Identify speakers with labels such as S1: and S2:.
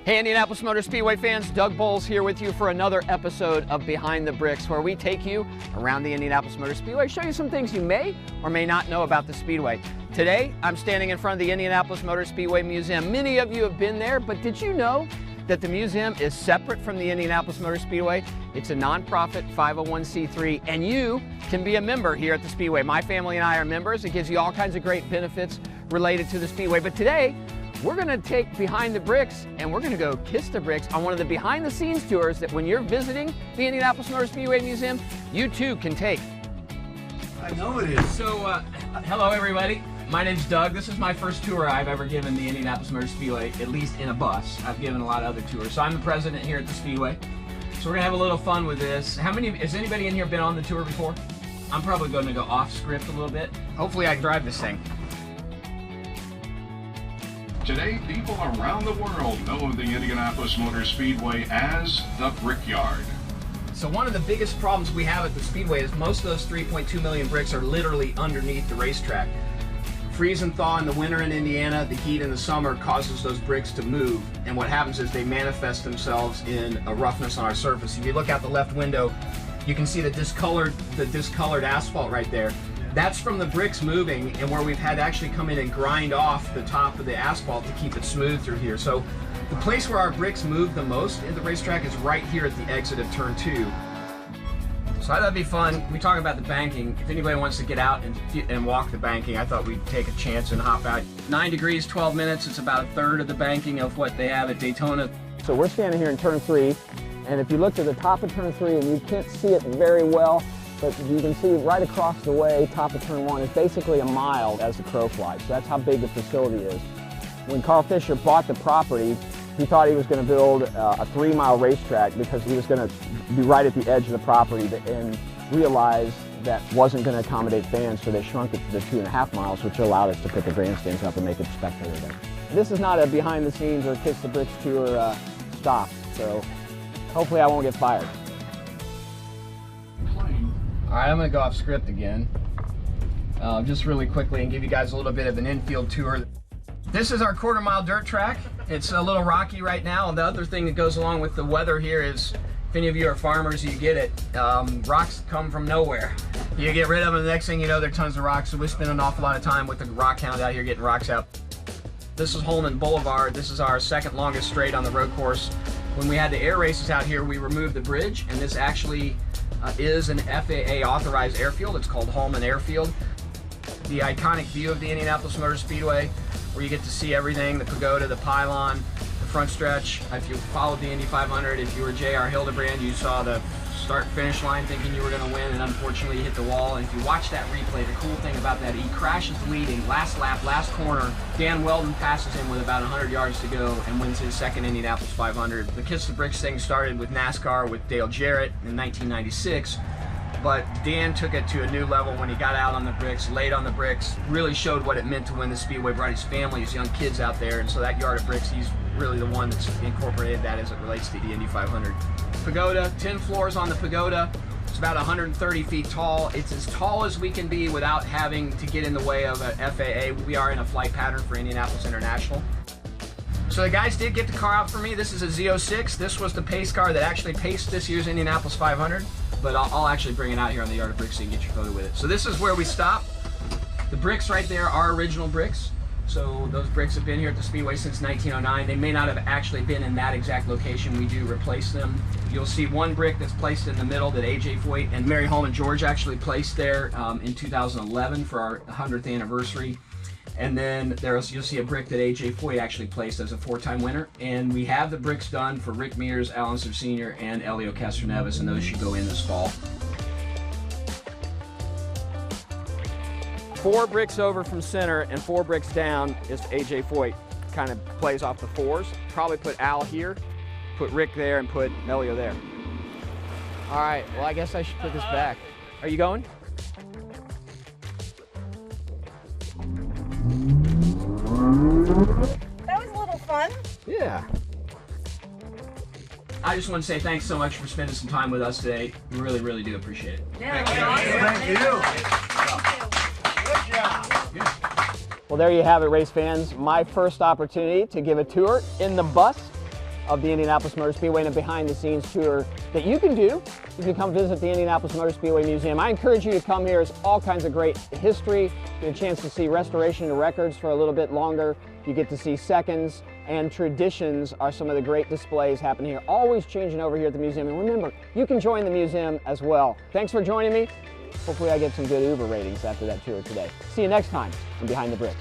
S1: Hey Indianapolis Motor Speedway fans, Doug Boles here with you for another episode of Behind the Bricks, where we take you around the Indianapolis Motor Speedway, show you some things you may or may not know about the Speedway. Today, I'm standing in front of the Indianapolis Motor Speedway Museum. Many of you have been there, but did you know that the museum is separate from the Indianapolis Motor Speedway? It's a nonprofit 501c3, and you can be a member here at the Speedway. My family and I are members. It gives you all kinds of great benefits related to the Speedway. But today, we're gonna take Behind the Bricks and we're gonna go kiss the bricks on one of the behind the scenes tours that when you're visiting the Indianapolis Motor Speedway Museum, you too can take.
S2: I know it is.
S1: So, hello everybody. My name's Doug. This is my first tour I've ever given the Indianapolis Motor Speedway, at least in a bus. I've given a lot of other tours. So I'm the president here at the Speedway. So we're gonna have a little fun with this. Has anybody in here been on the tour before? I'm probably gonna go off script a little bit. Hopefully I can drive this thing.
S3: Today, people around the world know of the Indianapolis Motor Speedway as the Brickyard.
S1: So one of the biggest problems we have at the Speedway is most of those 3.2 million bricks are literally underneath the racetrack. Freeze and thaw in the winter in Indiana, the heat in the summer causes those bricks to move, and what happens is they manifest themselves in a roughness on our surface. If you look out the left window, you can see the discolored asphalt right there. That's from the bricks moving, and where we've had to actually come in and grind off the top of the asphalt to keep it smooth through here. So the place where our bricks move the most in the racetrack is right here at the exit of turn 2. So I thought it'd be fun. We talk about the banking. If anybody wants to get out and walk the banking, I thought we'd take a chance and hop out. 9 degrees, 12 minutes. It's about a third of the banking of what they have at Daytona.
S4: So we're standing here in turn 3, and if you look to the top of turn 3, and you can't see it very well, but you can see right across the way, top of turn 1, is basically a mile as the crow flies. So that's how big the facility is. When Carl Fisher bought the property, he thought he was going to build a 3-mile racetrack because he was going to be right at the edge of the property, and realized that wasn't going to accommodate fans, so they shrunk it to the 2.5 miles, which allowed us to put the grandstands up and make it spectator there. This is not a behind the scenes or kiss the bricks tour stop, so hopefully I won't get fired.
S1: All right, I'm gonna go off script again, just really quickly and give you guys a little bit of an infield tour. This is our quarter-mile dirt track. It's a little rocky right now, and the other thing that goes along with the weather here is, if any of you are farmers, you get it. Rocks come from nowhere. You get rid of them, the next thing you know, there are tons of rocks, so we spend an awful lot of time with the rock hound out here getting rocks out. This is Hallman Boulevard. This is our second longest straight on the road course. When we had the air races out here, we removed the bridge, and this actually is an FAA authorized airfield. It's called Hallman Airfield. The iconic view of the Indianapolis Motor Speedway, where you get to see everything, the pagoda, the pylon, the front stretch. If you followed the Indy 500, if you were J.R. Hildebrand, you saw the start-finish line thinking you were going to win, and unfortunately you hit the wall. And if you watch that replay, the cool thing about that, he crashes leading, last lap, last corner. Dan Weldon passes him with about 100 yards to go and wins his second Indianapolis 500. The Kiss the Bricks thing started with NASCAR with Dale Jarrett in 1996, but Dan took it to a new level when he got out on the bricks, laid on the bricks, really showed what it meant to win the Speedway, brought his family, his young kids out there, and so that yard of bricks, he's really the one that's incorporated that as it relates to the Indy 500. Pagoda, 10 floors on the pagoda. It's about 130 feet tall. It's as tall as we can be without having to get in the way of a FAA. We are in a flight pattern for Indianapolis International. So the guys did get the car out for me. This is a Z06. This was the pace car that actually paced this year's Indianapolis 500, but I'll actually bring it out here on the yard of bricks so you can get your photo with it. So this is where we stop. The bricks right there are original bricks. So those bricks have been here at the Speedway since 1909. They may not have actually been in that exact location. We do replace them. You'll see one brick that's placed in the middle that A.J. Foyt and Mary Holman George actually placed there in 2011 for our 100th anniversary. And then you'll see a brick that A.J. Foyt actually placed as a 4-time winner. And we have the bricks done for Rick Mears, Alan Sr., and Elio Castroneves, and those should go in this fall. 4 bricks over from center and 4 bricks down is A.J. Foyt. Kind of plays off the 4s. Probably put Al here, put Rick there, and put Elio there. All right, well, I guess I should put this back. Are you going?
S5: That was a little fun.
S1: Yeah. I just want to say thanks so much for spending some time with us today. We really, really do appreciate it.
S5: Yeah,
S2: Thank you. Good job.
S4: Well, there you have it, race fans. My first opportunity to give a tour in the bus of the Indianapolis Motor Speedway and a behind-the-scenes tour that you can do. You can come visit the Indianapolis Motor Speedway Museum. I encourage you to come here. There's all kinds of great history. You get a chance to see restoration of records for a little bit longer. You get to see seconds, and traditions are some of the great displays happening here. Always changing over here at the museum. And remember, you can join the museum as well. Thanks for joining me. Hopefully I get some good Uber ratings after that tour today. See you next time on Behind the Bricks.